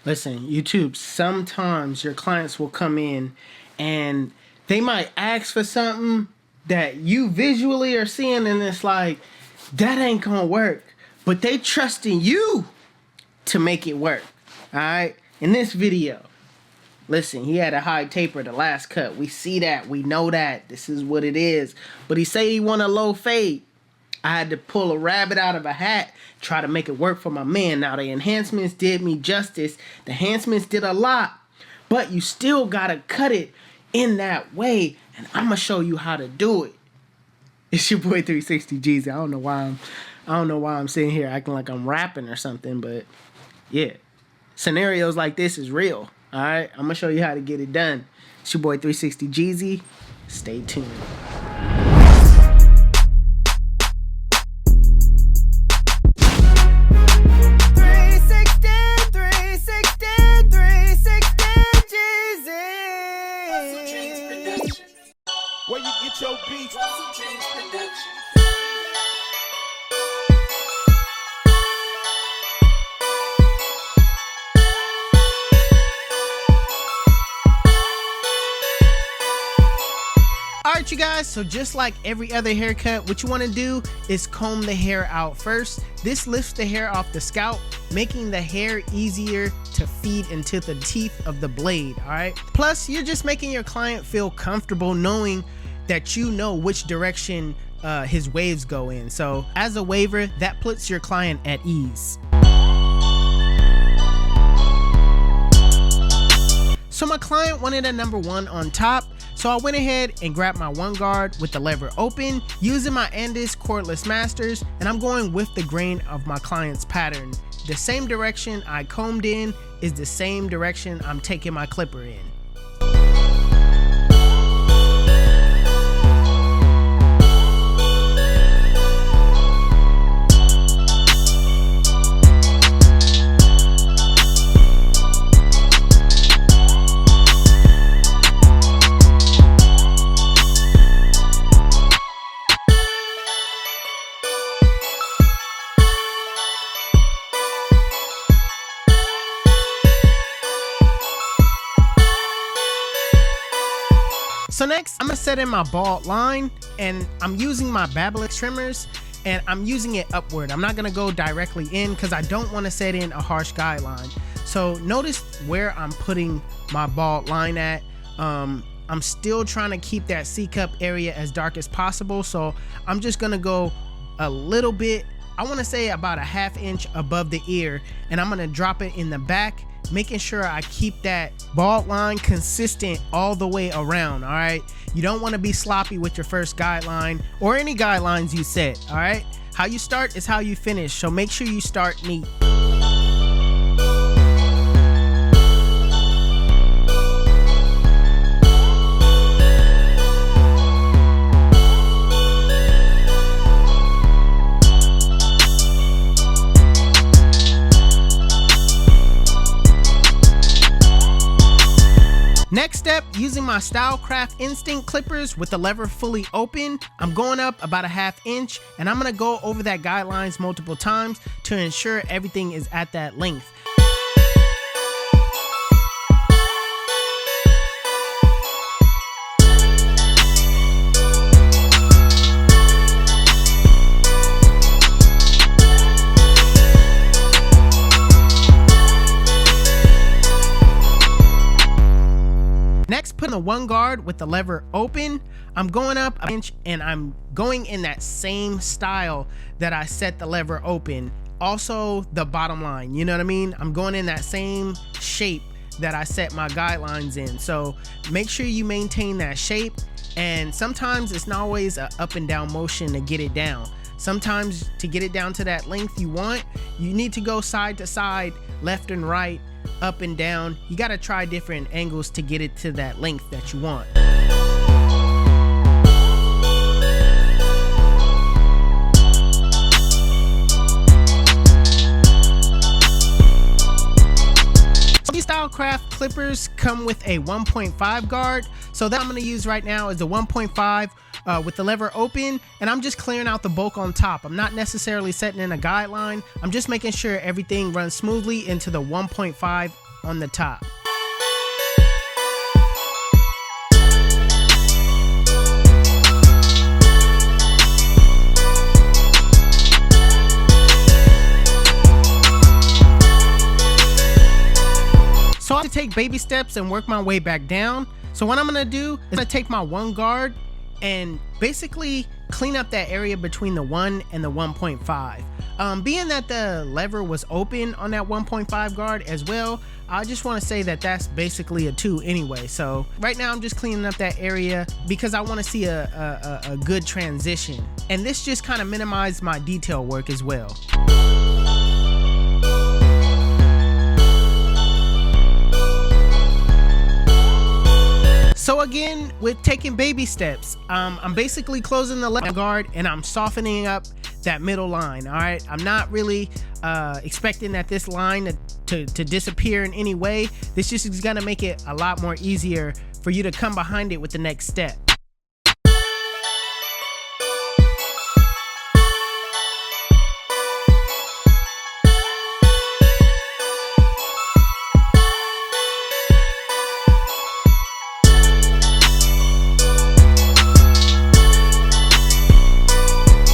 Listen, YouTube, sometimes your clients will come in and they might ask for something that you visually are seeing and it's like, that ain't gonna work. But they trusting you to make it work. Alright? In this video, listen, he had a high taper the last cut. We see that. We know that. This is what it is. But he say he want a low fade. I had to pull a rabbit out of a hat, try to make it work for my man. Now, the enhancements did me justice. The enhancements did a lot. But you still got to cut it in that way. And I'm going to show you how to do it. It's your boy 360 Jeezy. I don't know why I'm sitting here acting like I'm rapping or something. But, yeah. Scenarios like this is real. All right? I'm going to show you how to get it done. It's your boy 360 Jeezy. Stay tuned. Where you get your beats? HustleDreamProduction. Alright, you guys, so just like every other haircut, what you want to do is comb the hair out first. This lifts the hair off the scalp, making the hair easier to feed into the teeth of the blade. Alright, plus you're just making your client feel comfortable knowing that you know which direction his waves go in. So as a waver, that puts your client at ease. So my client wanted a number 1 on top, so I went ahead and grabbed my 1 guard with the lever open, using my Andis cordless masters, and I'm going with the grain of my client's pattern. The same direction I combed in is the same direction I'm taking my clipper in. So next, I'm gonna set in my bald line, and I'm using my Babyliss trimmers, and I'm using it upward. I'm not gonna go directly in because I don't want to set in a harsh guideline. So notice where I'm putting my bald line at. I'm still trying to keep that C-cup area as dark as possible, so I'm just gonna go a little bit, I want to say about a ½ inch above the ear, and I'm gonna drop it in the back, making sure I keep that bald line consistent all the way around. All right, you don't want to be sloppy with your first guideline or any guidelines you set. All right, how you start is how you finish, so make sure you start neat. Next step, using my Stylecraft Instinct clippers with the lever fully open, I'm going up about a ½ inch, and I'm gonna go over that guidelines multiple times to ensure everything is at that length. Next, putting the 1 guard with the lever open, I'm going up an inch, and I'm going in that same style that I set the lever open. Also the bottom line, you know what I mean? I'm going in that same shape that I set my guidelines in. So make sure you maintain that shape, and sometimes it's not always an up and down motion to get it down. Sometimes to get it down to that length you want, you need to go side to side, left and right, up and down. You got to try different angles to get it to that length that you want. These Stylecraft clippers come with a 1.5 guard, so that I'm going to use right now is the 1.5 with the lever open, and I'm just clearing out the bulk on top. I'm not necessarily setting in a guideline. I'm just making sure everything runs smoothly into the 1.5 on the top. So I have to take baby steps and work my way back down. So what I'm gonna do is I'm gonna take my 1 guard and basically clean up that area between the 1 and the 1.5. Being that the lever was open on that 1.5 guard as well, I just want to say that that's basically a 2 anyway. So right now I'm just cleaning up that area because I want to see a good transition, and this just kind of minimized my detail work as well. So again, with taking baby steps, I'm basically closing the left guard and I'm softening up that middle line. All right, I'm not really expecting that this line to disappear in any way. This just is gonna make it a lot more easier for you to come behind it with the next step.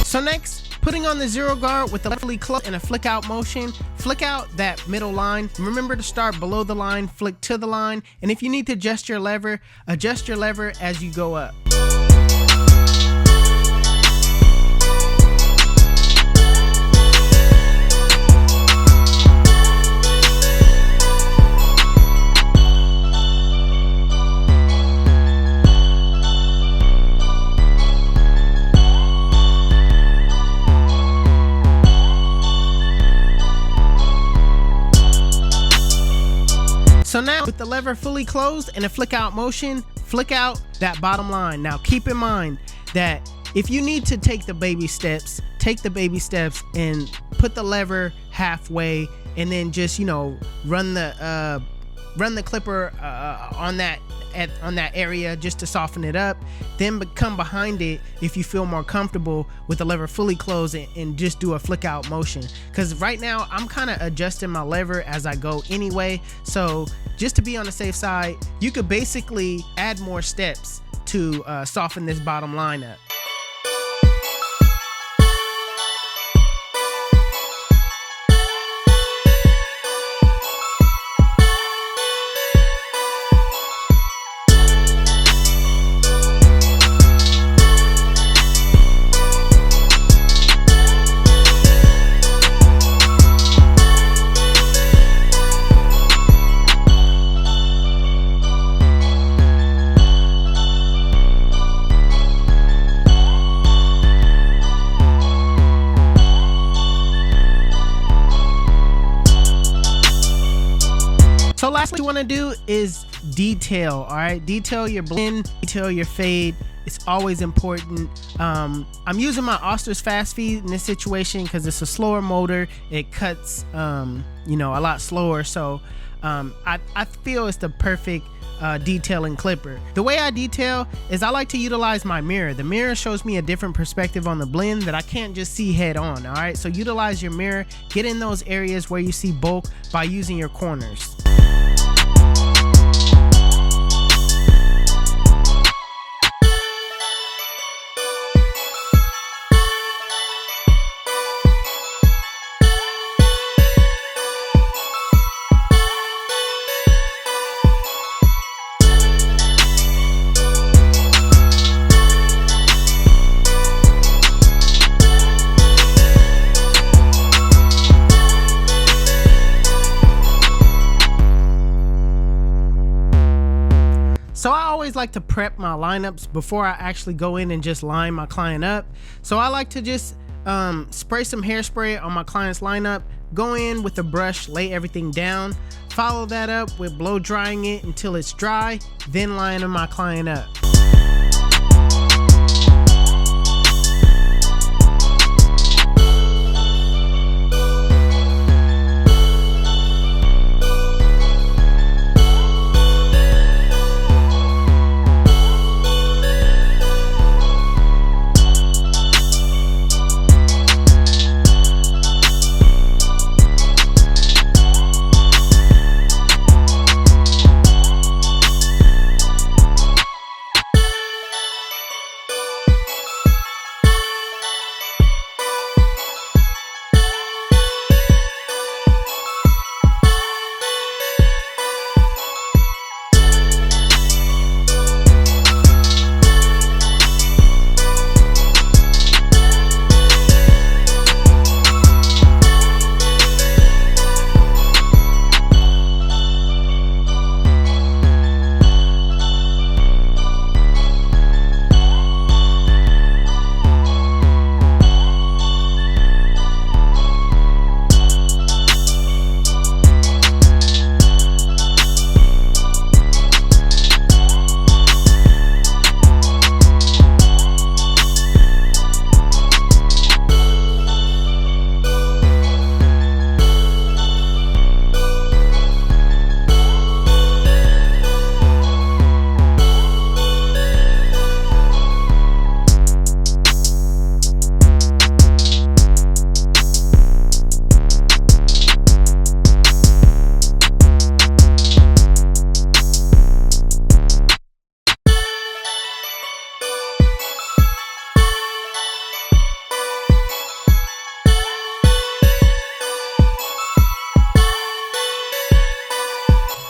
So next, putting on the 0 guard with the leftly close and a flick out motion. Flick out that middle line. Remember to start below the line, flick to the line, and if you need to adjust your lever as you go up. So now with the lever fully closed and a flick out motion, flick out that bottom line. Now keep in mind that if you need to take the baby steps, take the baby steps and put the lever halfway and then just, you know, run the clipper on that area just to soften it up, then come behind it if you feel more comfortable with the lever fully closed and just do a flick out motion. Because right now I'm kind of adjusting my lever as I go anyway, so just to be on the safe side, you could basically add more steps to soften this bottom line up. So lastly, what you want to do is detail. All right, detail your blend, detail your fade. It's always important. I'm using my Oster's fast feed in this situation because it's a slower motor. It cuts, you know, a lot slower. So I feel it's the perfect detailing clipper. The way I detail is I like to utilize my mirror. The mirror shows me a different perspective on the blend that I can't just see head on. All right, so utilize your mirror. Get in those areas where you see bulk by using your corners. So I always like to prep my lineups before I actually go in and just line my client up. So I like to just spray some hairspray on my client's lineup, go in with a brush, lay everything down, follow that up with blow drying it until it's dry, then lining my client up.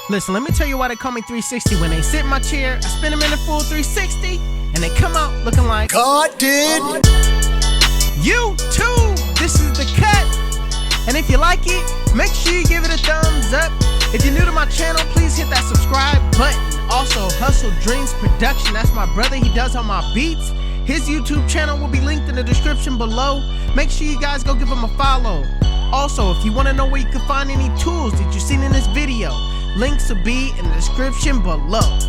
Listen, let me tell you why they call me 360. When they sit in my chair, I spin them in a full 360, and they come out looking like God did. you too. This is the cut. And if you like it, make sure you give it a thumbs up. If you're new to my channel, please hit that subscribe button. Also, HustleDreamProduction, that's my brother. He does all my beats. His YouTube channel will be linked in the description below. Make sure you guys go give him a follow. Also, if you want to know where you can find any tools that you've seen in this video, links will be in the description below.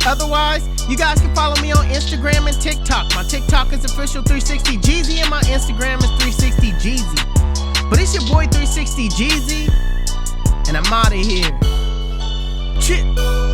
Otherwise, you guys can follow me on Instagram and TikTok. My TikTok is official360Jeezy and my Instagram is 360Jeezy. But it's your boy 360Jeezy, and I'm out of here. Chit.